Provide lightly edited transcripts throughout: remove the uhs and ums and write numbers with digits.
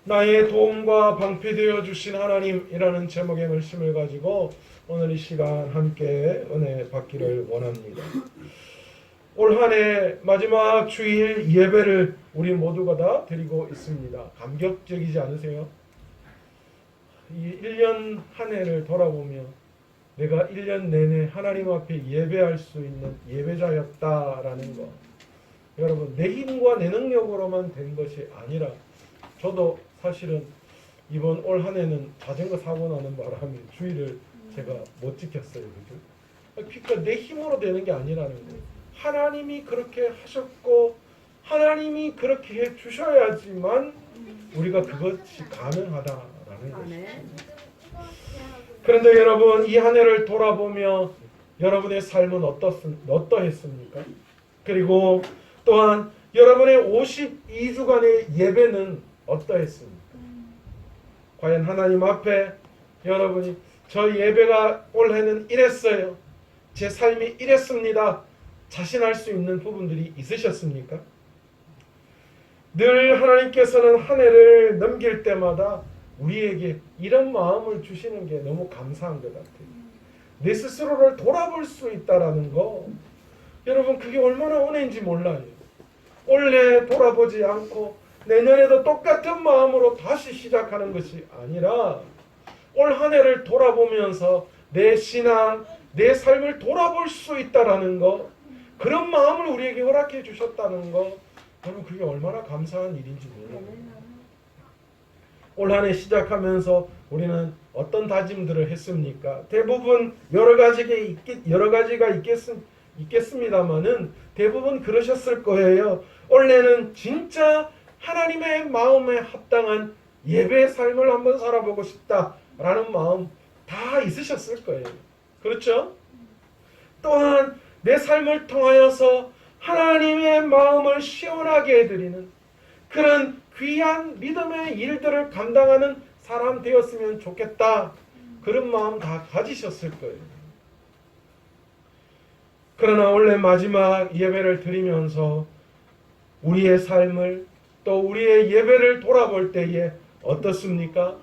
나의 도움과 방패 되어 주신 하나님이라는 제목의 말씀을 가지고 오늘 이 시간 함께 은혜 받기를 원합니다. 올 한 해 마지막 주일 예배를 우리 모두가 다 드리고 있습니다. 감격적이지 않으세요? 이 1년 한 해를 돌아보며 내가 1년 내내 하나님 앞에 예배할 수 있는 예배자였다라는 것. 여러분, 내 힘과 내 능력으로만 된 것이 아니라 저도 사실은 이번 올 한 해는 자전거 사고 나는 바람에 주일을 제가 못 지켰어요. 그죠? 그러니까 내 힘으로 되는 게 아니라는 거예요. 하나님이 그렇게 하셨고 하나님이 그렇게 해 주셔야지만 우리가 그것이 가능하다라는 것이죠. 그런데 여러분, 이 한 해를 돌아보며 여러분의 삶은 어떠했습니까? 그리고 또한 여러분의 52주간의 예배는 어떠했습니까? 과연 하나님 앞에 여러분이 저 예배가 올해는 이랬어요, 제 삶이 이랬습니다, 자신할 수 있는 부분들이 있으셨습니까? 늘 하나님께서는 한 해를 넘길 때마다 우리에게 이런 마음을 주시는 게 너무 감사한 것 같아요. 내 스스로를 돌아볼 수 있다라는 거, 여러분, 그게 얼마나 은혜인지 몰라요. 올해 돌아보지 않고 내년에도 똑같은 마음으로 다시 시작하는 것이 아니라 올 한 해를 돌아보면서 내 신앙, 내 삶을 돌아볼 수 있다라는 거, 그런 마음을 우리에게 허락해 주셨다는 거, 여러분, 그게 얼마나 감사한 일인지 몰라요. 올 한 해 시작하면서 우리는 어떤 다짐들을 했습니까? 대부분 여러 가지가 있겠습니다만은 대부분 그러셨을 거예요. 올해는 진짜 하나님의 마음에 합당한 예배의 삶을 한번 살아보고 싶다라는 마음 다 있으셨을 거예요. 그렇죠? 또한 내 삶을 통하여서 하나님의 마음을 시원하게 해드리는 그런 귀한 믿음의 일들을 감당하는 사람 되었으면 좋겠다, 그런 마음 다 가지셨을 거예요. 그러나 원래 마지막 예배를 드리면서 우리의 삶을 또 우리의 예배를 돌아볼 때에 어떻습니까?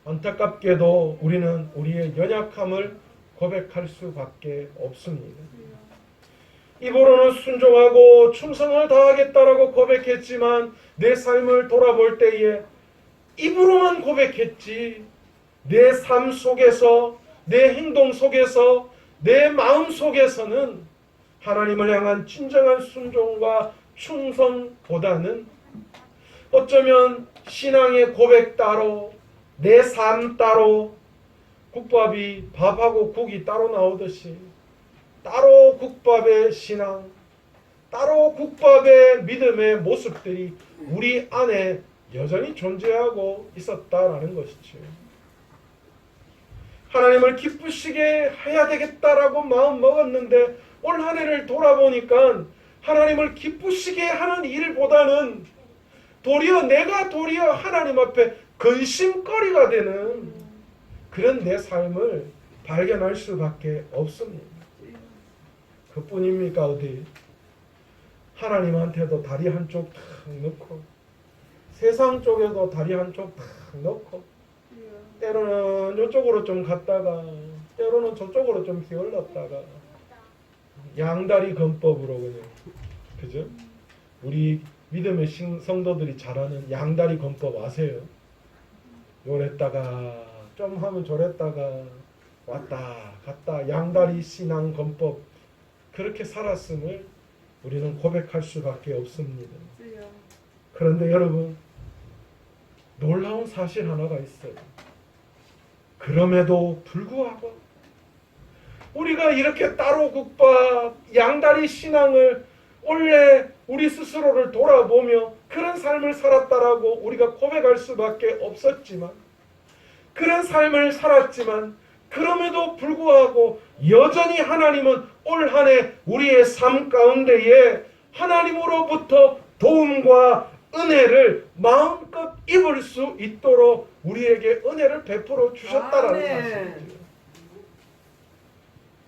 안타깝게도 우리는 우리의 연약함을 고백할 수밖에 없습니다. 입으로는 순종하고 충성을 다하겠다라고 고백했지만 내 삶을 돌아볼 때에 입으로만 고백했지 내 삶 속에서, 내 행동 속에서, 내 마음 속에서는 하나님을 향한 진정한 순종과 충성보다는 어쩌면 신앙의 고백 따로, 내 삶 따로, 국밥이 밥하고 국이 따로 나오듯이 따로 국밥의 신앙, 따로 국밥의 믿음의 모습들이 우리 안에 여전히 존재하고 있었다라는 것이죠. 하나님을 기쁘시게 해야 되겠다라고 마음 먹었는데 올 한 해를 돌아보니까 하나님을 기쁘시게 하는 일보다는 내가 도리어 하나님 앞에 근심거리가 되는 그런 내 삶을 발견할 수밖에 없습니다. 그뿐입니까? 어디 하나님한테도 다리 한쪽 탁 넣고 세상 쪽에도 다리 한쪽 탁 넣고 때로는 이쪽으로 좀 갔다가 때로는 저쪽으로 좀 기울었다가 양다리 건법으로 그냥, 그죠? 우리 믿음의 성도들이 잘하는 양다리 건법 아세요? 요랬다가 좀 하면 저랬다가 왔다 갔다 양다리 신앙 건법, 그렇게 살았음을 우리는 고백할 수밖에 없습니다. 그런데 여러분, 놀라운 사실 하나가 있어요. 그럼에도 불구하고 우리가 이렇게 따로 국밥, 양다리 신앙을 원래 우리 스스로를 돌아보며 그런 삶을 살았다라고 우리가 고백할 수밖에 없었지만, 그런 삶을 살았지만 그럼에도 불구하고 여전히 하나님은 올 한 해 우리의 삶 가운데에 하나님으로부터 도움과 은혜를 마음껏 입을 수 있도록 우리에게 은혜를 베풀어 주셨다라는 사실이죠.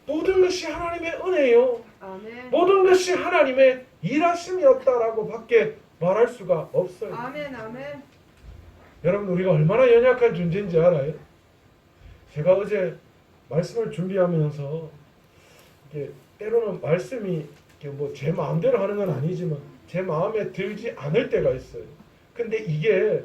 모든 것이 하나님의 은혜요. 아멘. 모든 것이 하나님의 일하심이었다라고 밖에 말할 수가 없어요. 아멘. 아멘. 여러분 우리가 얼마나 연약한 존재인지 알아요? 제가 어제 말씀을 준비하면서 이게 때로는 말씀이 뭐 제 마음대로 하는 건 아니지만 제 마음에 들지 않을 때가 있어요. 근데 이게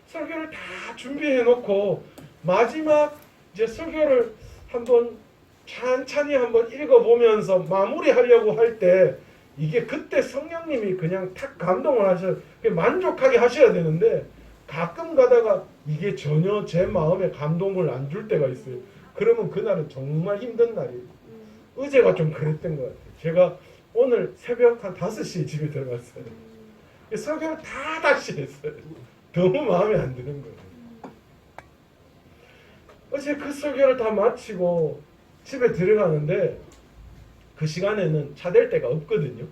설교를 다 준비해 놓고 마지막 이제 설교를 한번 찬찬히 한번 읽어보면서 마무리하려고 할 때 이게 그때 성령님이 그냥 탁 감동을 하셔 만족하게 하셔야 되는데 가끔 가다가 이게 전혀 제 마음에 감동을 안 줄 때가 있어요. 그러면 그날은 정말 힘든 날이에요. 어제가 좀 그랬던 것 같아요. 제가 오늘 새벽 한 5시에 집에 들어갔어요. 설교를 다 다시 했어요. 너무 마음에 안 드는 거예요. 어제 그 설교를 다 마치고 집에 들어가는데 그 시간에는 차 댈 데가 없거든요.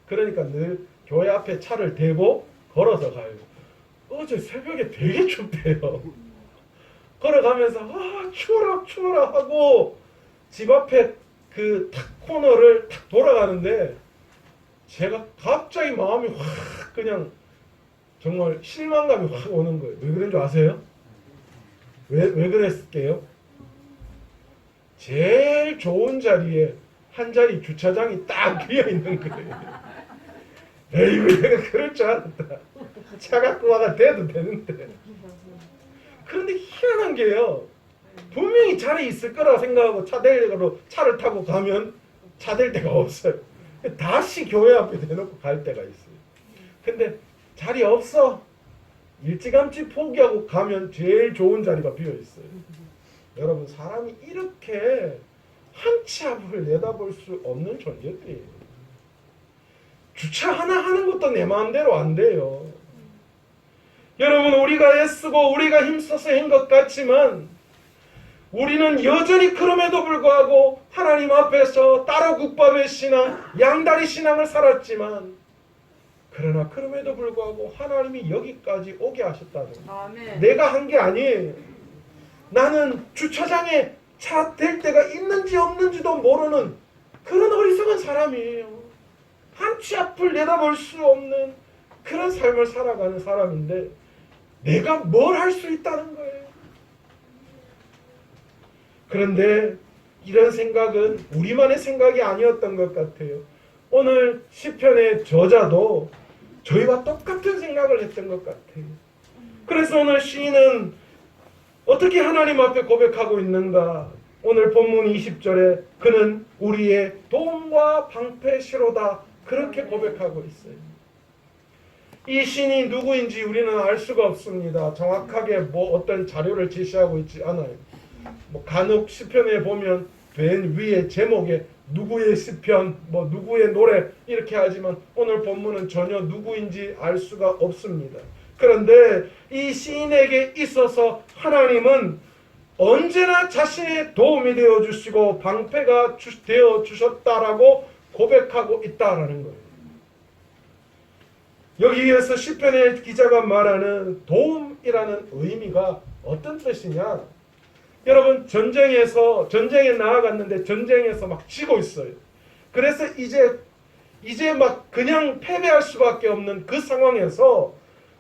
그러니까 늘 교회 앞에 차를 대고 걸어서 가요. 어제 새벽에 되게 춥대요. 걸어가면서 추워라 추워라 하고 집 앞에 그 탁 코너를 탁 돌아가는데 제가 갑자기 마음이 확 그냥 정말 실망감이 확 오는 거예요. 왜 그런 줄 아세요? 왜 그랬을게요? 제일 좋은 자리에 한 자리 주차장이 딱 비어 있는 거예요. 에이구 내가 그럴 줄 알았다. 차 갖고 와가 대도 되는데. 그런데 희한한 게요. 분명히 자리 있을 거라 생각하고 차를 타고 가면 차 댈 데가 없어요. 다시 교회 앞에 대놓고 갈 때가 있어요. 근데 자리 없어. 일찌감치 포기하고 가면 제일 좋은 자리가 비어 있어요. 여러분 사람이 이렇게 한 치 앞을 내다볼 수 없는 존재들이에요. 주차 하나 하는 것도 내 마음대로 안 돼요. 여러분 우리가 애쓰고 우리가 힘써서 한 것 같지만 우리는 여전히 그럼에도 불구하고 하나님 앞에서 따로 국밥의 신앙, 양다리 신앙을 살았지만 그러나 그럼에도 불구하고 하나님이 여기까지 오게 하셨다는 거예요. 내가 한 게 아니에요. 나는 주차장에 차 댈 데가 있는지 없는지도 모르는 그런 어리석은 사람이에요. 한 치 앞을 내다볼 수 없는 그런 삶을 살아가는 사람인데 내가 뭘 할 수 있다는 거예요. 그런데 이런 생각은 우리만의 생각이 아니었던 것 같아요. 오늘 시편의 저자도 저희와 똑같은 생각을 했던 것 같아요. 그래서 오늘 시인은 어떻게 하나님 앞에 고백하고 있는가? 오늘 본문 20절에 그는 우리의 도움과 방패시로다 그렇게 고백하고 있어요. 이 신이 누구인지 우리는 알 수가 없습니다. 정확하게 어떤 자료를 제시하고 있지 않아요. 간혹 시편에 보면 맨 위에 제목에 누구의 시편, 누구의 노래 이렇게 하지만 오늘 본문은 전혀 누구인지 알 수가 없습니다. 그런데 이 시인에게 있어서 하나님은 언제나 자신의 도움이 되어주시고 방패가 되어주셨다라고 고백하고 있다라는 거예요. 여기에서 시편의 기자가 말하는 도움이라는 의미가 어떤 뜻이냐? 여러분 전쟁에 나아갔는데 전쟁에서 막 지고 있어요. 그래서 이제 막 그냥 패배할 수밖에 없는 그 상황에서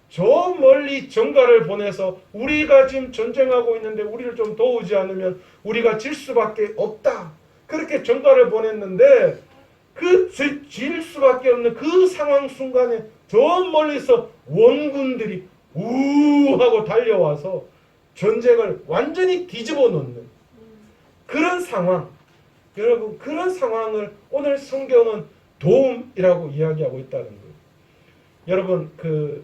저 멀리 전가를 보내서 우리가 지금 전쟁하고 있는데 우리를 좀 도우지 않으면 우리가 질 수밖에 없다. 그렇게 전가를 보냈는데 그 질 수밖에 없는 그 상황 순간에 저 멀리서 원군들이 우하고 달려와서 전쟁을 완전히 뒤집어 놓는 그런 상황. 여러분 그런 상황을 오늘 성경은 도움이라고 이야기하고 있다는 거예요. 여러분 그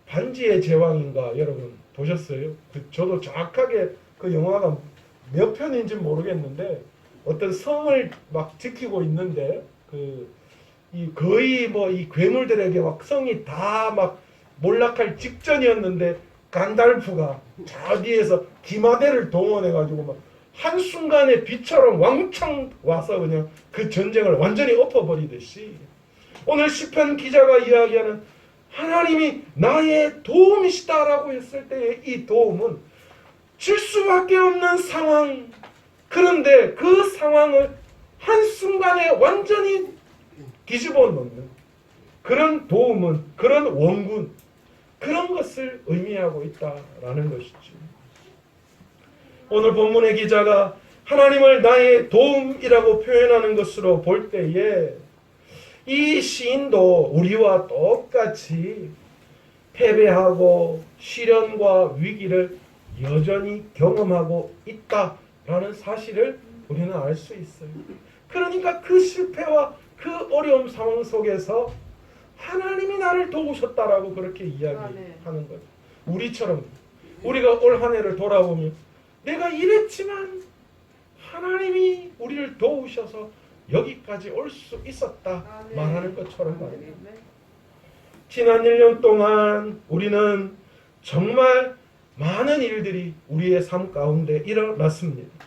반지의 제왕인가 여러분 보셨어요? 저도 정확하게 그 영화가 몇 편인지 모르겠는데 어떤 성을 막 지키고 있는데 거의 이 괴물들에게 막 성이 다 막 몰락할 직전이었는데 간달프가 저 뒤에서 기마대를 동원해가지고 막 한순간에 비처럼 왕창 와서 그냥 그 전쟁을 완전히 엎어버리듯이 오늘 시편 기자가 이야기하는 하나님이 나의 도움이시다라고 했을 때의 이 도움은 질 수밖에 없는 상황. 그런데 그 상황을 한순간에 완전히 뒤집어 놓는 그런 도움은, 그런 원군, 그런 것을 의미하고 있다라는 것이죠. 오늘 본문의 기자가 하나님을 나의 도움이라고 표현하는 것으로 볼 때에 이 시인도 우리와 똑같이 패배하고 시련과 위기를 여전히 경험하고 있다라는 사실을 우리는 알 수 있어요. 그러니까 그 실패와 그 어려움 상황 속에서 하나님이 나를 도우셨다라고 그렇게 이야기하는 거죠. 우리처럼 우리가 올 한 해를 돌아보면 내가 이랬지만 하나님이 우리를 도우셔서 여기까지 올 수 있었다 말하는 것처럼 말입니다. 지난 1년 동안 우리는 정말 많은 일들이 우리의 삶 가운데 일어났습니다.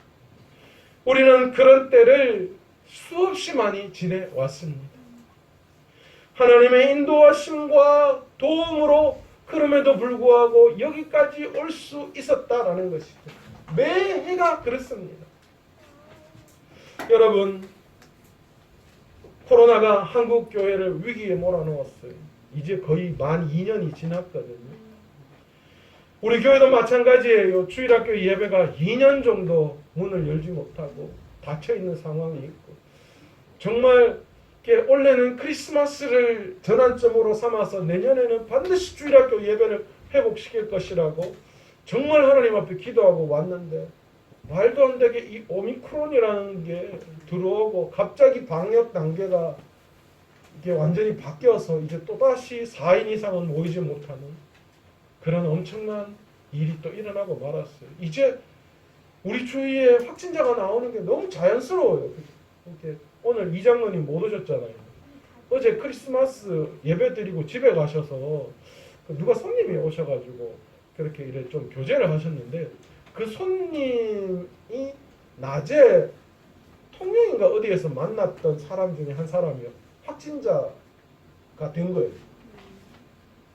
우리는 그런 때를 수없이 많이 지내왔습니다. 하나님의 인도하심과 도움으로 그럼에도 불구하고 여기까지 올 수 있었다라는 것이죠. 매해가 그렇습니다. 여러분, 코로나가 한국 교회를 위기에 몰아넣었어요. 이제 거의 만 2년이 지났거든요. 우리 교회도 마찬가지예요. 주일학교 예배가 2년 정도 문을 열지 못하고 닫혀있는 상황이 있고, 정말 올해는 크리스마스를 전환점으로 삼아서 내년에는 반드시 주일학교 예배를 회복시킬 것이라고 정말 하나님 앞에 기도하고 왔는데, 말도 안 되게 이 오미크론이라는 게 들어오고 갑자기 방역 단계가 이게 완전히 바뀌어서 이제 또다시 4인 이상은 모이지 못하는 그런 엄청난 일이 또 일어나고 말았어요. 이제 우리 주위에 확진자가 나오는 게 너무 자연스러워요. 이렇게 오늘 이장로님 못 오셨잖아요. 어제 크리스마스 예배 드리고 집에 가셔서 누가 손님이 오셔가지고 그렇게 이래 좀 교제를 하셨는데, 그 손님이 낮에 통영인가 어디에서 만났던 사람 중에 한 사람이 확진자가 된 거예요.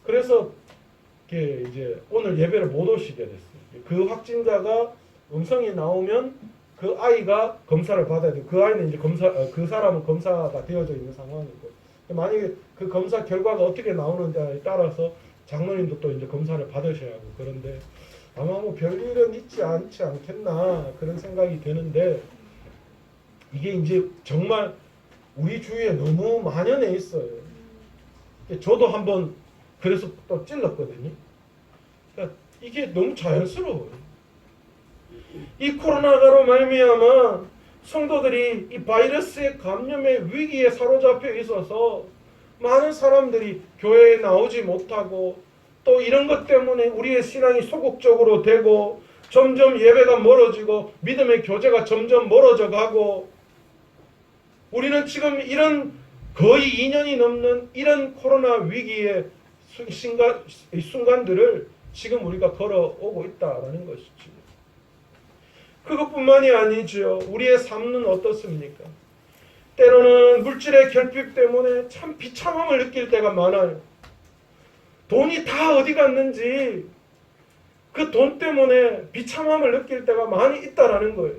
그래서 이제 오늘 예배를 못 오시게 됐어요. 그 확진자가 음성이 나오면 그 아이가 검사를 받아야 돼요. 그 아이는 이제 그 사람은 검사가 되어져 있는 상황이고, 만약에 그 검사 결과가 어떻게 나오는지에 따라서 장로님도 또 이제 검사를 받으셔야 하고, 그런데 아마 뭐 별일은 있지 않겠나 그런 생각이 드는데, 이게 이제 정말 우리 주위에 너무 만연해 있어요. 저도 한번 그래서 또 찔렀거든요. 그러니까 이게 너무 자연스러워요. 이 코로나가로 말미암아 성도들이 이 바이러스의 감염의 위기에 사로잡혀 있어서 많은 사람들이 교회에 나오지 못하고, 또 이런 것 때문에 우리의 신앙이 소극적으로 되고 점점 예배가 멀어지고 믿음의 교제가 점점 멀어져 가고, 우리는 지금 이런 거의 2년이 넘는 이런 코로나 위기의 순간들을 지금 우리가 걸어오고 있다라는 것이죠. 그것뿐만이 아니죠. 우리의 삶은 어떻습니까? 때로는 물질의 결핍 때문에 참 비참함을 느낄 때가 많아요. 돈이 다 어디 갔는지 그 돈 때문에 비참함을 느낄 때가 많이 있다라는 거예요.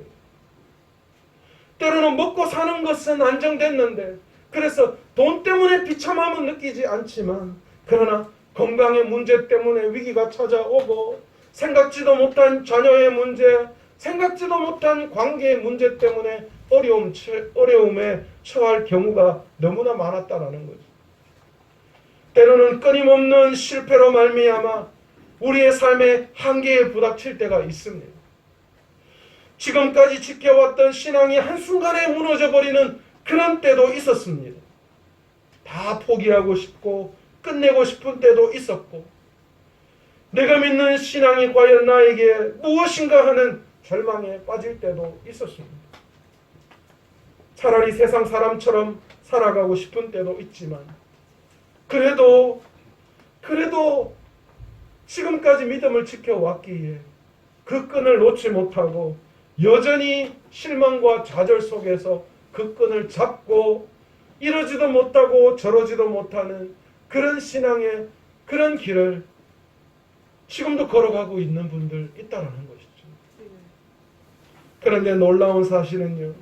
때로는 먹고 사는 것은 안정됐는데, 그래서 돈 때문에 비참함은 느끼지 않지만, 그러나 건강의 문제 때문에 위기가 찾아오고, 생각지도 못한 자녀의 문제, 생각지도 못한 관계의 문제 때문에 어려움에 처할 경우가 너무나 많았다라는 거죠. 때로는 끊임없는 실패로 말미암아 우리의 삶에 한계에 부닥칠 때가 있습니다. 지금까지 지켜왔던 신앙이 한순간에 무너져버리는 그런 때도 있었습니다. 다 포기하고 싶고 끝내고 싶은 때도 있었고, 내가 믿는 신앙이 과연 나에게 무엇인가 하는 절망에 빠질 때도 있었습니다. 차라리 세상 사람처럼 살아가고 싶은 때도 있지만, 그래도 지금까지 믿음을 지켜왔기에 그 끈을 놓지 못하고 여전히 실망과 좌절 속에서 그 끈을 잡고 이러지도 못하고 저러지도 못하는 그런 신앙의 그런 길을 지금도 걸어가고 있는 분들 있다라는 것이죠. 그런데 놀라운 사실은요,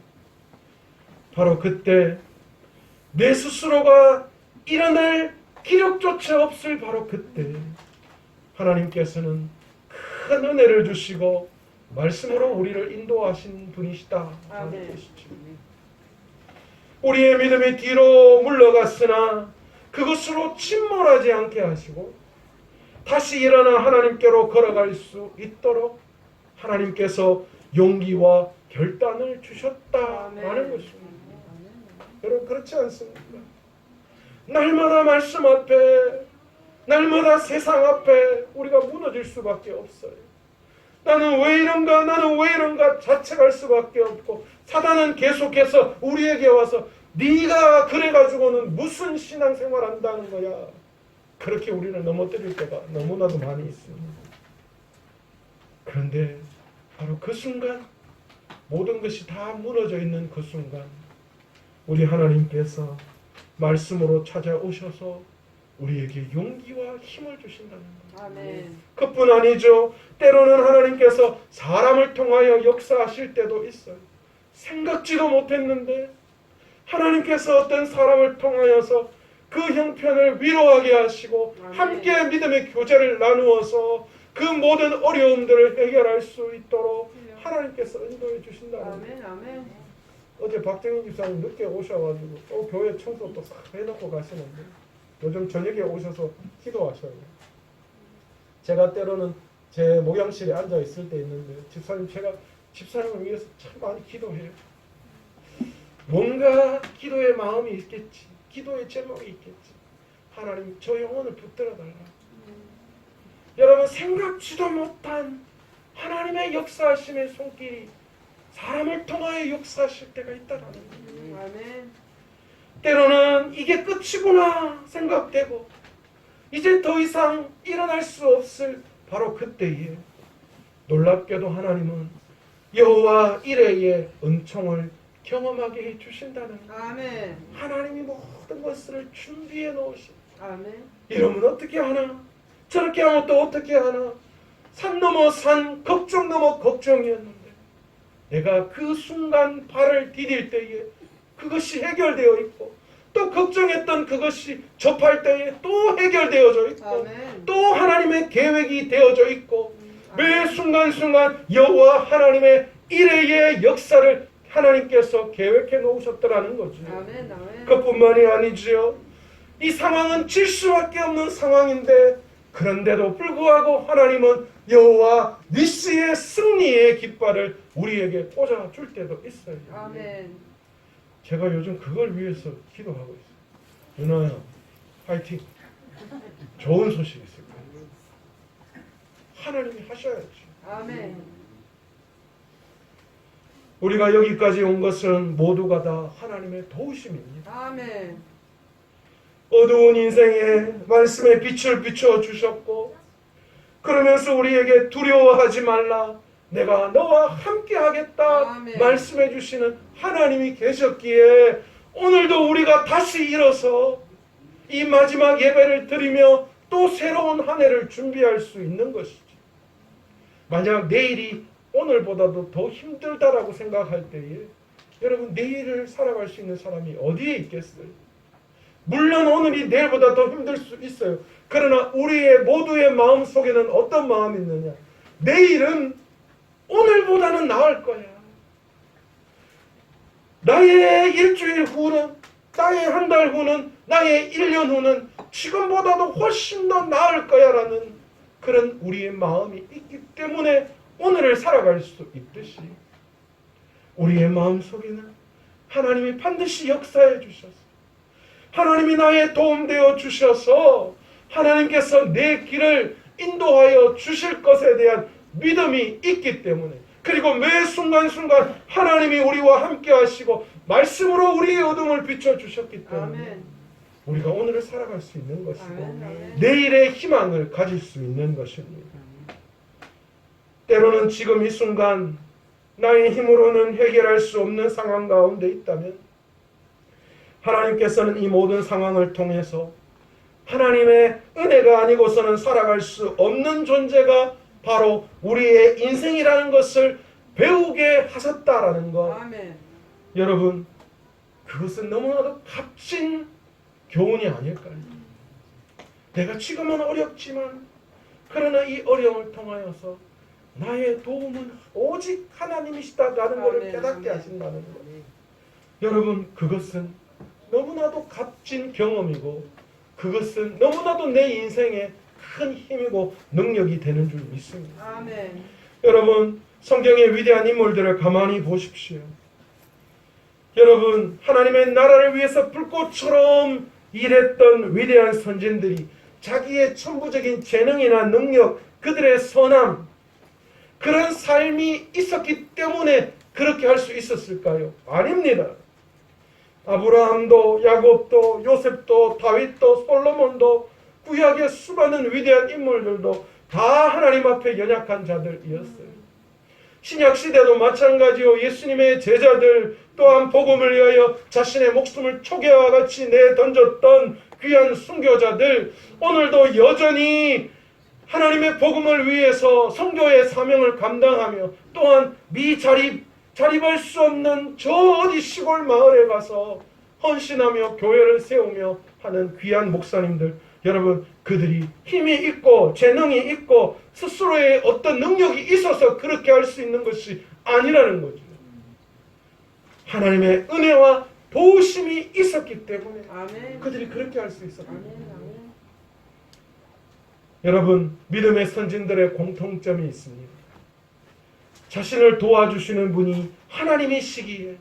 바로 그때 내 스스로가 일어날 기력조차 없을 바로 그때 하나님께서는 큰 은혜를 주시고 말씀으로 우리를 인도하신 분이시다 하는 것이죠. 우리의 믿음이 뒤로 물러갔으나 그것으로 침몰하지 않게 하시고 다시 일어나 하나님께로 걸어갈 수 있도록 하나님께서 용기와 결단을 주셨다라는 것입니다. 여러분 그렇지 않습니까? 날마다 말씀 앞에, 날마다 세상 앞에 우리가 무너질 수밖에 없어요. 나는 왜 이런가, 나는 왜 이런가 자책할 수밖에 없고, 사단은 계속해서 우리에게 와서 네가 그래가지고는 무슨 신앙생활 한다는 거야, 그렇게 우리를 넘어뜨릴 때가 너무나도 많이 있습니다. 그런데 바로 그 순간, 모든 것이 다 무너져 있는 그 순간, 우리 하나님께서 말씀으로 찾아오셔서 우리에게 용기와 힘을 주신다는 거예요. 아멘. 그뿐 아니죠. 때로는 하나님께서 사람을 통하여 역사하실 때도 있어요. 생각지도 못했는데 하나님께서 어떤 사람을 통하여서 그 형편을 위로하게 하시고 아멘. 함께 믿음의 교제를 나누어서 그 모든 어려움들을 해결할 수 있도록 하나님께서 인도해 주신다는 거예요. 아멘. 아멘. 어제 박정희 집사님 늦게 오셔가지고 또 교회 청소 또 싹 해놓고 가시는데 요즘 저녁에 오셔서 기도하셔요. 제가 때로는 제 목양실에 앉아 있을 때 있는데 집사님, 제가 집사님을 위해서 참 많이 기도해요. 뭔가 기도의 마음이 있겠지, 기도의 제목이 있겠지. 하나님 저 영혼을 붙들어 달라. 여러분 생각지도 못한 하나님의 역사하심의 손길이 사람을 통하여 역사하실 때가 있다라는 거예요. 아멘. 때로는 이게 끝이구나 생각되고 이제 더 이상 일어날 수 없을 바로 그때에 놀랍게도 하나님은 여호와 이레의 은총을 경험하게 해주신다는 거예요. 아멘. 하나님이 모든 것을 준비해 놓으신. 아멘. 이러면 어떻게 하나, 저렇게 하면 또 어떻게 하나, 산 넘어 산, 걱정 넘어 걱정이었는데 내가 그 순간 발을 디딜 때에 그것이 해결되어 있고, 또 걱정했던 그것이 접할 때에 또 해결되어져 있고, 아멘. 또 하나님의 계획이 되어져 있고, 매 아멘. 순간순간 여호와 하나님의 이레의 역사를 하나님께서 계획해 놓으셨더라는 거죠. 아멘. 아멘. 그뿐만이 아니지요. 이 상황은 질 수밖에 없는 상황인데 그런데도 불구하고 하나님은 여호와 니스의 승리의 깃발을 우리에게 꽂아줄 때도 있어요. 아멘. 제가 요즘 그걸 위해서 기도하고 있어요. 유나야, 파이팅. 좋은 소식 있을 거예요. 하나님이 하셔야지. 아멘. 우리가 여기까지 온 것은 모두가 다 하나님의 도우심입니다. 아멘. 어두운 인생에 말씀의 빛을 비춰주셨고, 그러면서 우리에게 두려워하지 말라, 내가 너와 함께 하겠다 아멘. 말씀해 주시는 하나님이 계셨기에 오늘도 우리가 다시 일어서 이 마지막 예배를 드리며 또 새로운 한 해를 준비할 수 있는 것이지. 만약 내일이 오늘보다도 더 힘들다라고 생각할 때에 여러분, 내일을 살아갈 수 있는 사람이 어디에 있겠어요? 물론 오늘이 내일보다 더 힘들 수 있어요. 그러나 우리의 모두의 마음 속에는 어떤 마음이 있느냐? 내일은 오늘보다는 나을 거야. 나의 일주일 후는, 나의 한 달 후는, 나의 1년 후는 지금보다도 훨씬 더 나을 거야 라는 그런 우리의 마음이 있기 때문에 오늘을 살아갈 수 있듯이 우리의 마음 속에는 하나님이 반드시 역사해 주셔서, 하나님이 나의 도움되어 주셔서 하나님께서 내 길을 인도하여 주실 것에 대한 믿음이 있기 때문에, 그리고 매 순간순간 하나님이 우리와 함께 하시고 말씀으로 우리의 어둠을 비춰주셨기 때문에 아멘. 우리가 오늘을 살아갈 수 있는 것이고 아멘. 내일의 희망을 가질 수 있는 것입니다. 때로는 지금 이 순간 나의 힘으로는 해결할 수 없는 상황 가운데 있다면 하나님께서는 이 모든 상황을 통해서 하나님의 은혜가 아니고서는 살아갈 수 없는 존재가 바로 우리의 인생이라는 것을 배우게 하셨다라는 것. 아멘. 여러분, 그것은 너무나도 값진 교훈이 아닐까요? 내가 지금은 어렵지만 그러나 이 어려움을 통하여서 나의 도움은 오직 하나님이시다라는 것을 아멘, 깨닫게 아멘. 하신다는 거예요. 여러분, 그것은 너무나도 값진 경험이고 그것은 너무나도 내 인생에 큰 힘이고 능력이 되는 줄 믿습니다. 아멘. 여러분, 성경의 위대한 인물들을 가만히 보십시오. 여러분, 하나님의 나라를 위해서 불꽃처럼 일했던 위대한 선진들이 자기의 천부적인 재능이나 능력, 그들의 선함, 그런 삶이 있었기 때문에 그렇게 할 수 있었을까요? 아닙니다. 아브라함도, 야곱도, 요셉도, 다윗도, 솔로몬도, 구약의 수많은 위대한 인물들도 다 하나님 앞에 연약한 자들이었어요. 신약시대도 마찬가지요. 예수님의 제자들 또한 복음을 위하여 자신의 목숨을 초계와 같이 내던졌던 귀한 순교자들, 오늘도 여전히 하나님의 복음을 위해서 선교의 사명을 감당하며 또한 자립할 수 없는 저 어디 시골 마을에 가서 헌신하며 교회를 세우며 하는 귀한 목사님들, 여러분, 그들이 힘이 있고 재능이 있고 스스로의 어떤 능력이 있어서 그렇게 할 수 있는 것이 아니라는 거죠. 하나님의 은혜와 도우심이 있었기 때문에 아멘. 그들이 그렇게 할 수 있었다. 아멘. 아멘. 여러분, 믿음의 선진들의 공통점이 있습니다. 자신을 도와주시는 분이 하나님이시기에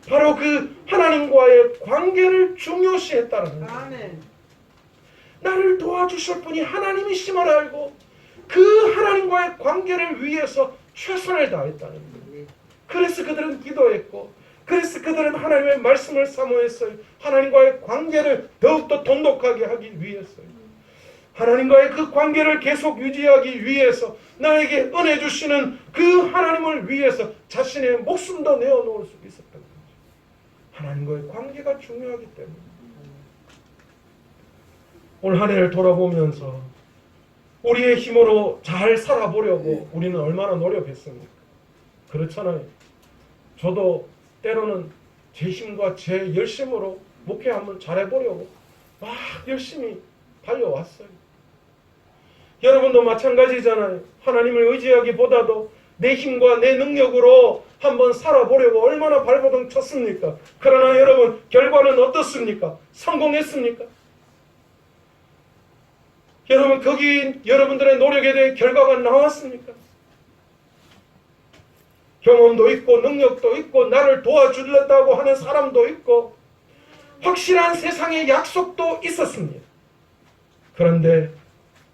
바로 그 하나님과의 관계를 중요시했다는 거예요. 아멘. 나를 도와주실 분이 하나님이심을 알고 그 하나님과의 관계를 위해서 최선을 다했다는 거예요. 그래서 그들은 기도했고, 그래서 그들은 하나님의 말씀을 사모했어요. 하나님과의 관계를 더욱더 돈독하게 하기 위해서요. 하나님과의 그 관계를 계속 유지하기 위해서 나에게 은혜 주시는 그 하나님을 위해서 자신의 목숨도 내어놓을 수 있었던 거죠. 하나님과의 관계가 중요하기 때문에. 올 한 해를 돌아보면서 우리의 힘으로 잘 살아보려고 우리는 얼마나 노력했습니까? 그렇잖아요. 저도 때로는 제 힘과 제 열심으로 목회 한번 잘해보려고 막 열심히 달려왔어요. 여러분도 마찬가지잖아요. 하나님을 의지하기보다도 내 힘과 내 능력으로 한번 살아보려고 얼마나 발버둥 쳤습니까? 그러나 여러분, 결과는 어떻습니까? 성공했습니까? 여러분, 거기 여러분들의 노력에 대해 결과가 나왔습니까? 경험도 있고 능력도 있고 나를 도와주려고 하는 사람도 있고 확실한 세상의 약속도 있었습니다. 그런데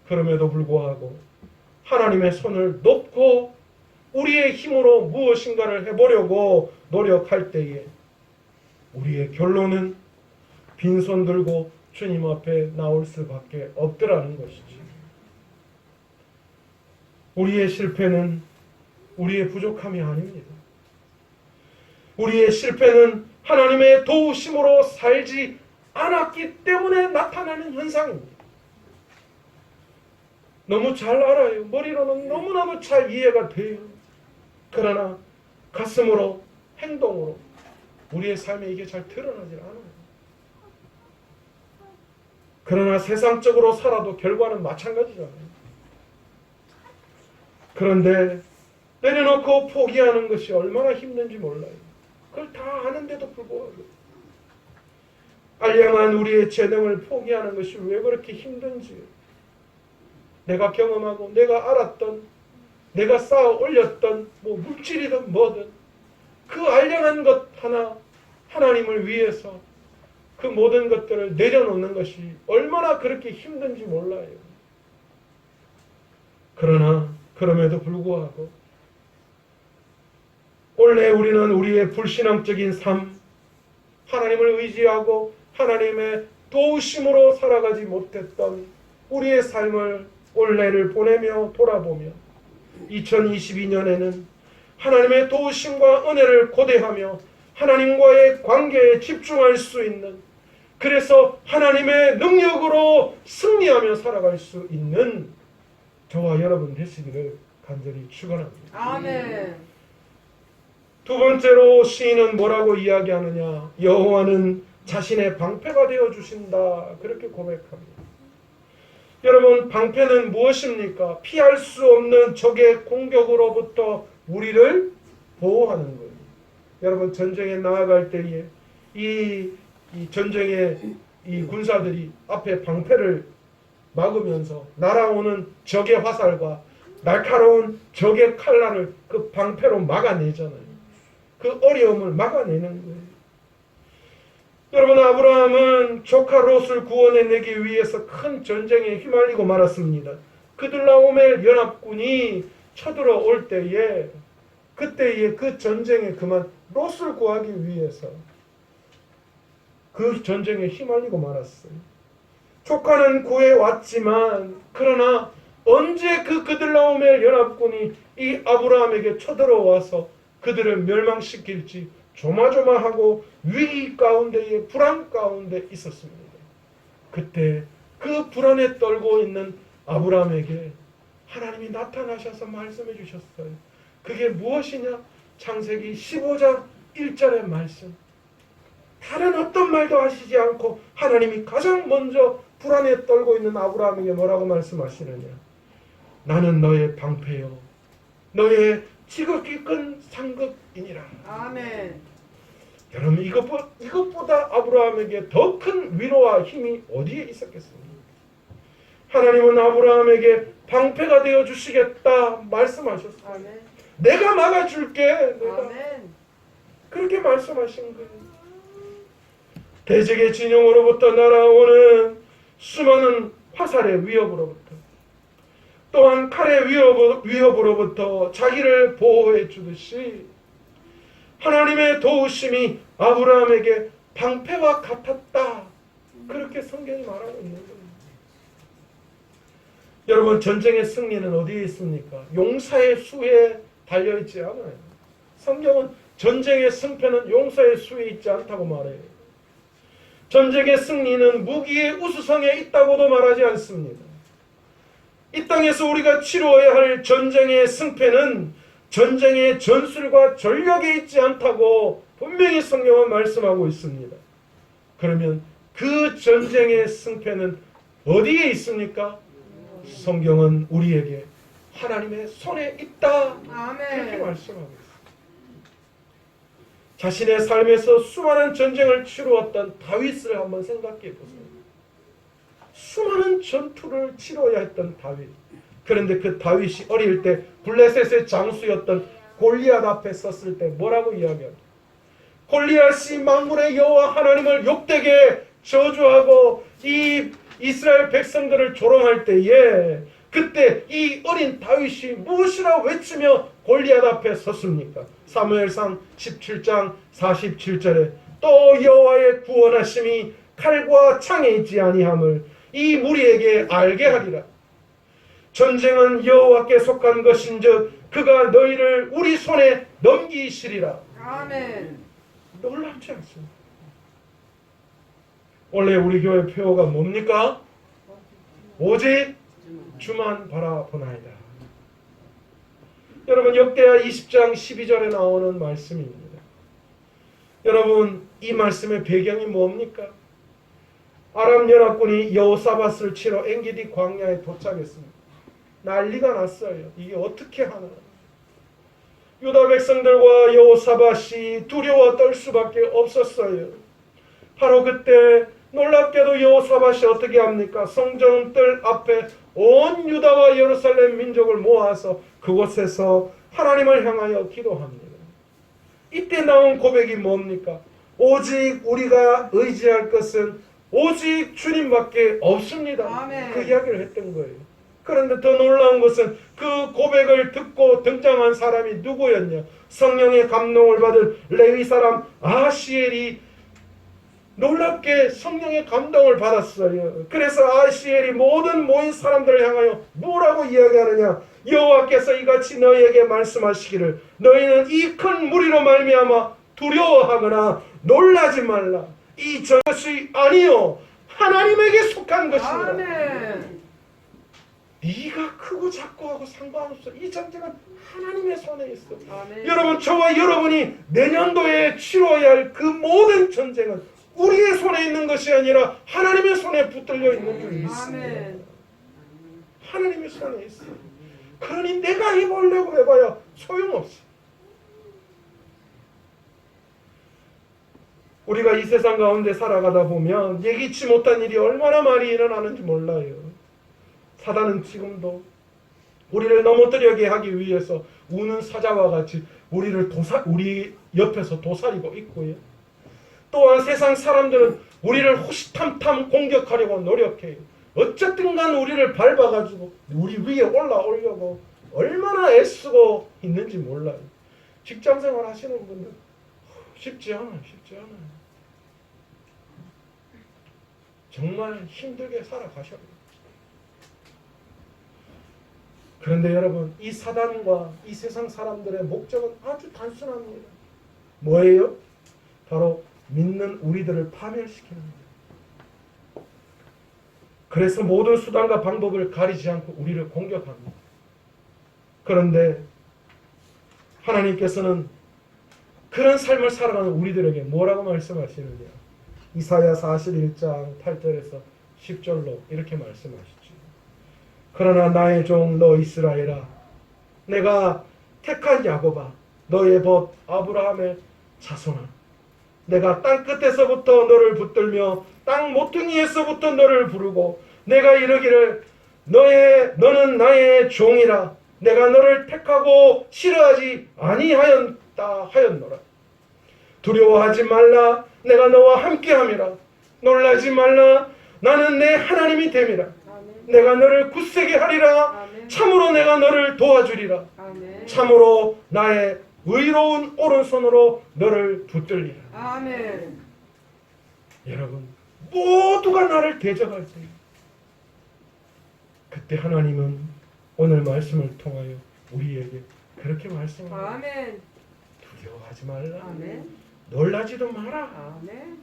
그럼에도 불구하고 하나님의 손을 놓고 우리의 힘으로 무엇인가를 해보려고 노력할 때에 우리의 결론은 빈손 들고 주님 앞에 나올 수밖에 없더라는 것이지. 우리의 실패는 우리의 부족함이 아닙니다. 우리의 실패는 하나님의 도우심으로 살지 않았기 때문에 나타나는 현상입니다. 너무 잘 알아요. 머리로는 너무나도 잘 이해가 돼요. 그러나 가슴으로, 행동으로 우리의 삶에 이게 잘 드러나질 않아요. 그러나 세상적으로 살아도 결과는 마찬가지잖아요. 그런데 내려놓고 포기하는 것이 얼마나 힘든지 몰라요. 그걸 다 아는데도 불구하고 알량한 우리의 재능을 포기하는 것이 왜 그렇게 힘든지, 내가 경험하고 내가 알았던, 내가 쌓아 올렸던 물질이든 뭐든 그 알량한 것 하나 하나님을 위해서 그 모든 것들을 내려놓는 것이 얼마나 그렇게 힘든지 몰라요. 그러나 그럼에도 불구하고 원래 우리는 우리의 불신앙적인 삶, 하나님을 의지하고 하나님의 도우심으로 살아가지 못했던 우리의 삶을 올해를 보내며 돌아보며 2022년에는 하나님의 도우심과 은혜를 고대하며 하나님과의 관계에 집중할 수 있는, 그래서 하나님의 능력으로 승리하며 살아갈 수 있는 저와 여러분 되시기를 간절히 축원합니다. 아멘. 두 번째로 시인은 뭐라고 이야기하느냐? 여호와는 자신의 방패가 되어 주신다. 그렇게 고백합니다. 여러분, 방패는 무엇입니까? 피할 수 없는 적의 공격으로부터 우리를 보호하는 거예요. 여러분, 전쟁에 나아갈 때에 이 전쟁의 이 군사들이 앞에 방패를 막으면서 날아오는 적의 화살과 날카로운 적의 칼날을 그 방패로 막아내잖아요. 그 어려움을 막아내는 거예요. 여러분, 아브라함은 조카 롯을 구원해내기 위해서 큰 전쟁에 휘말리고 말았습니다. 그들라오멜 연합군이 쳐들어올 때에 그때에 그 전쟁에 그만 롯을 구하기 위해서 그 전쟁에 휘말리고 말았어요. 조카는 구해왔지만 그러나 언제 그 그들라오멜 연합군이 이 아브라함에게 쳐들어와서 그들을 멸망시킬지 조마조마하고 위기 가운데에 불안 가운데 있었습니다. 그때 그 불안에 떨고 있는 아브라함에게 하나님이 나타나셔서 말씀해 주셨어요. 그게 무엇이냐? 창세기 15장 1절의 말씀. 다른 어떤 말도 하시지 않고 하나님이 가장 먼저 불안에 떨고 있는 아브라함에게 뭐라고 말씀하시느냐? 나는 너의 방패요 너의 지극히 큰 상급이니라. 아멘. 여러분, 이것보다 아브라함에게 더 큰 위로와 힘이 어디에 있었겠습니까? 하나님은 아브라함에게 방패가 되어 주시겠다 말씀하셨어요. 아멘. 내가 막아줄게. 내가. 아멘. 그렇게 말씀하신 거예요. 대적의 진영으로부터 날아오는 수많은 화살의 위협으로부터 또한 칼의 위협으로부터 자기를 보호해 주듯이 하나님의 도우심이 아브라함에게 방패와 같았다. 그렇게 성경이 말하고 있는 거예요. 여러분, 전쟁의 승리는 어디에 있습니까? 용사의 수에 달려있지 않아요. 성경은 전쟁의 승패는 용사의 수에 있지 않다고 말해요. 전쟁의 승리는 무기의 우수성에 있다고도 말하지 않습니다. 이 땅에서 우리가 치루어야 할 전쟁의 승패는 전쟁의 전술과 전력에 있지 않다고 분명히 성경은 말씀하고 있습니다. 그러면 그 전쟁의 승패는 어디에 있습니까? 성경은 우리에게 하나님의 손에 있다. 아멘. 이렇게 말씀하고 있습니다. 자신의 삶에서 수많은 전쟁을 치루었던 다윗을 한번 생각해 보세요. 수많은 전투를 치러야 했던 다윗. 그런데 그 다윗이 어릴 때 블레셋의 장수였던 골리앗 앞에 섰을 때 뭐라고 이야기합니까? 골리앗이 만군의 여호와 하나님을 욕되게 저주하고 이 이스라엘 백성들을 조롱할 때에 그때 이 어린 다윗이 무엇이라 외치며 골리앗 앞에 섰습니까? 사무엘상 17장 47절에 또 여호와의 구원하심이 칼과 창에 있지 아니함을 이 무리에게 알게 하리라. 전쟁은 여호와께 속한 것인즉 그가 너희를 우리 손에 넘기시리라. 아멘. 놀랍지 않습니까? 원래 우리 교회 표어가 뭡니까? 오직 주만 바라보나이다. 여러분, 역대하 20장 12절에 나오는 말씀입니다. 여러분, 이 말씀의 배경이 뭡니까? 아람 연합군이 여호사밧을 치러 엔게디 광야에 도착했습니다. 난리가 났어요. 이게 어떻게 하나? 유다 백성들과 여호사밧이 두려워 떨 수밖에 없었어요. 바로 그때 놀랍게도 여호사밧이 어떻게 합니까? 성전뜰 앞에 온 유다와 예루살렘 민족을 모아서 그곳에서 하나님을 향하여 기도합니다. 이때 나온 고백이 뭡니까? 오직 우리가 의지할 것은 오직 주님밖에 없습니다. 아멘. 그 이야기를 했던 거예요. 그런데 더 놀라운 것은 그 고백을 듣고 등장한 사람이 누구였냐? 성령의 감동을 받은 레위 사람 아시엘이 놀랍게 성령의 감동을 받았어요. 그래서 아시엘이 모든 모인 사람들을 향하여 뭐라고 이야기하느냐? 여호와께서 이같이 너희에게 말씀하시기를 너희는 이 큰 무리로 말미암아 두려워하거나 놀라지 말라. 이 것이 아니요 하나님에게 속한 것이다. 아멘. 네가 크고 작고 하고 상관없어. 이 전쟁은 하나님의 손에 있어. 아멘. 여러분, 저와 여러분이 내년도에 치러야 할 그 모든 전쟁은 우리의 손에 있는 것이 아니라 하나님의 손에 붙들려 있는 줄이 있습니다. 아멘. 하나님의 손에 있어. 그러니 내가 해보려고 해봐야 소용없어. 우리가 이 세상 가운데 살아가다 보면 예기치 못한 일이 얼마나 많이 일어나는지 몰라요. 사단은 지금도 우리를 넘어뜨리게 하기 위해서 우는 사자와 같이 우리 옆에서 도사리고 있고요. 또한 세상 사람들은 우리를 호시탐탐 공격하려고 노력해요. 어쨌든 간 우리를 밟아가지고 우리 위에 올라오려고 얼마나 애쓰고 있는지 몰라요. 직장생활 하시는 분들 쉽지 않아요. 정말 힘들게 살아가셔야 돼요. 그런데 여러분, 이 사단과 이 세상 사람들의 목적은 아주 단순합니다. 뭐예요? 바로 믿는 우리들을 파멸시키는 거예요. 그래서 모든 수단과 방법을 가리지 않고 우리를 공격합니다. 그런데 하나님께서는 그런 삶을 살아가는 우리들에게 뭐라고 말씀하시느냐? 이사야 41장 8절에서 10절로 이렇게 말씀하시죠. 그러나 나의 종 너 이스라엘아, 내가 택한 야곱아, 너의 벗 아브라함의 자손아, 내가 땅 끝에서부터 너를 붙들며 땅 모퉁이에서부터 너를 부르고 내가 이르기를 너는 나의 종이라. 내가 너를 택하고 싫어하지 아니하였다 하였노라. 두려워하지 말라. 내가 너와 함께함이라. 놀라지 말라. 나는 내 하나님이 됨이라. 내가 너를 굳세게 하리라. 참으로 내가 너를 도와주리라. 참으로 나의 의로운 오른손으로 너를 붙들리라. 아멘. 여러분, 모두가 나를 대적할 때 그때 하나님은 오늘 말씀을 통하여 우리에게 그렇게 말씀합니다. 아멘. 두려워하지 말라. 아멘. 놀라지도 마라. 아멘.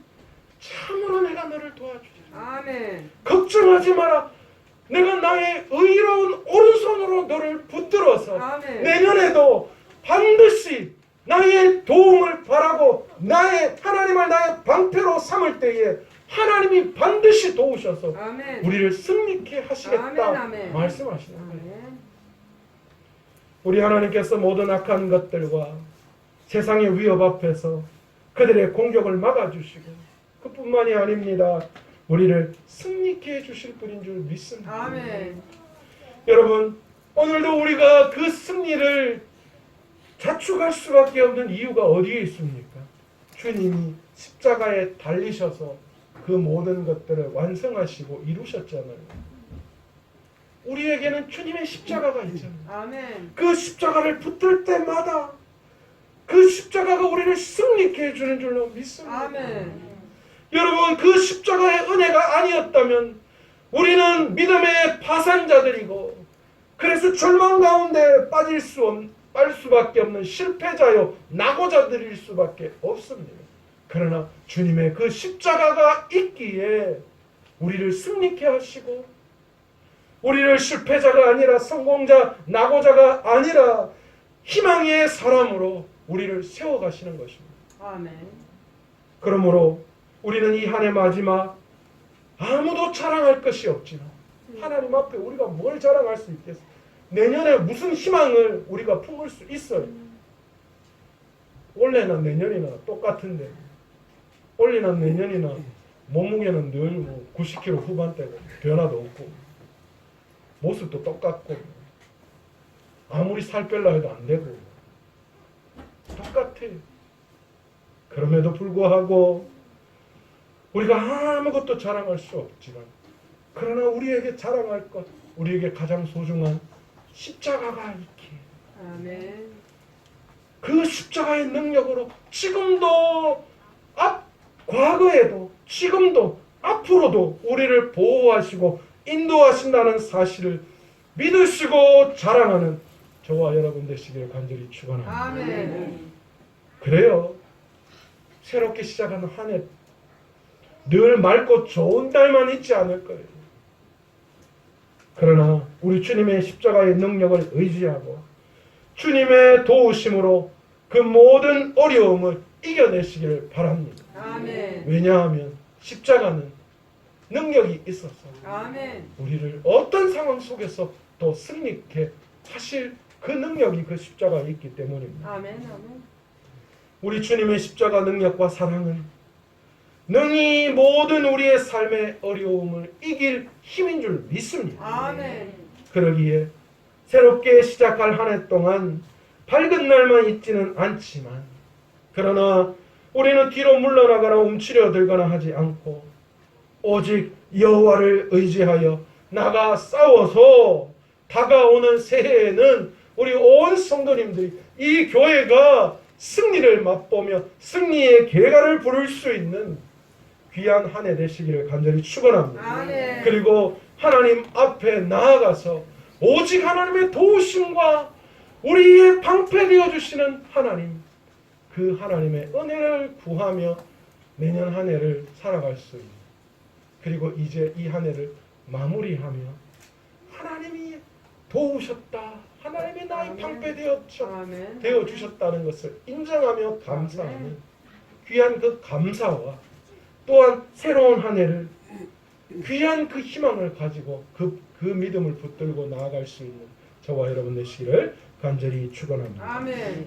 참으로 내가 너를 도와주리라. 아멘. 걱정하지 마라. 내가 나의 의로운 오른손으로 너를 붙들어서 아멘. 내년에도 반드시 나의 도움을 바라고 나의 하나님을 나의 방패로 삼을 때에 하나님이 반드시 도우셔서 아멘. 우리를 승리케 하시겠다. 아멘, 아멘. 말씀하시는 거예요. 아멘. 우리 하나님께서 모든 악한 것들과 세상의 위협 앞에서 그들의 공격을 막아주시고 그뿐만이 아닙니다. 우리를 승리케 해주실 분인 줄 믿습니다. 아멘. 여러분, 오늘도 우리가 그 승리를 자축할 수밖에 없는 이유가 어디에 있습니까? 주님이 십자가에 달리셔서 그 모든 것들을 완성하시고 이루셨잖아요. 우리에게는 주님의 십자가가 있잖아요. 아멘. 그 십자가를 붙들 때마다 그 십자가가 우리를 승리케 해주는 줄로 믿습니다. 아멘. 여러분, 그 십자가의 은혜가 아니었다면 우리는 믿음의 파산자들이고 그래서 절망 가운데 빠질 수밖에 없는 실패자요 낙오자들일 수밖에 없습니다. 그러나 주님의 그 십자가가 있기에 우리를 승리케 하시고 우리를 실패자가 아니라 성공자, 낙오자가 아니라 희망의 사람으로 우리를 세워가시는 것입니다. 아멘. 그러므로 우리는 이 한 해 마지막 아무도 자랑할 것이 없지만 하나님 앞에 우리가 뭘 자랑할 수 있겠어요? 내년에 무슨 희망을 우리가 품을 수 있어요? 올해나 내년이나 똑같은데 올해나 내년이나 몸무게는 늘 90kg 후반대고 변화도 없고 모습도 똑같고 아무리 살 빼려 해도 안 되고 똑같아요. 그럼에도 불구하고 우리가 아무것도 자랑할 수 없지만 그러나 우리에게 자랑할 것, 우리에게 가장 소중한 십자가가 있기에 아멘. 그 십자가의 능력으로 지금도 과거에도 지금도 앞으로도 우리를 보호하시고 인도하신다는 사실을 믿으시고 자랑하는 저와 여러분 되시기를 간절히 축원합니다. 아멘. 그래요. 새롭게 시작하는 한 해 늘 맑고 좋은 날만 있지 않을 거예요. 그러나 우리 주님의 십자가의 능력을 의지하고 주님의 도우심으로 그 모든 어려움을 이겨내시기를 바랍니다. 아멘. 왜냐하면 십자가는 능력이 있어서 아멘. 우리를 어떤 상황 속에서 또 승리케 하실 그 능력이 그 십자가에 있기 때문입니다. 아멘. 아멘. 우리 주님의 십자가 능력과 사랑은 능히 모든 우리의 삶의 어려움을 이길 힘인 줄 믿습니다. 아멘. 그러기에 새롭게 시작할 한 해 동안 밝은 날만 있지는 않지만 그러나 우리는 뒤로 물러나거나 움츠려들거나 하지 않고 오직 여호와를 의지하여 나가 싸워서 다가오는 새해에는 우리 온 성도님들이 이 교회가 승리를 맛보며 승리의 결과를 부를 수 있는 귀한 한 해 되시기를 간절히 축원합니다. 아멘. 그리고 하나님 앞에 나아가서 오직 하나님의 도우심과 우리의 방패되어 주시는 하나님, 그 하나님의 은혜를 구하며 내년 한 해를 살아갈 수 있는, 그리고 이제 이 한 해를 마무리하며 하나님이 도우셨다, 하나님이 나의 방패 아멘. 되어 주셨다는 것을 인정하며 감사하는 귀한 그 감사와 또한 새로운 한 해를 귀한 그 희망을 가지고 그 믿음을 붙들고 나아갈 수 있는 저와 여러분 되시기를 간절히 축원합니다. 아멘.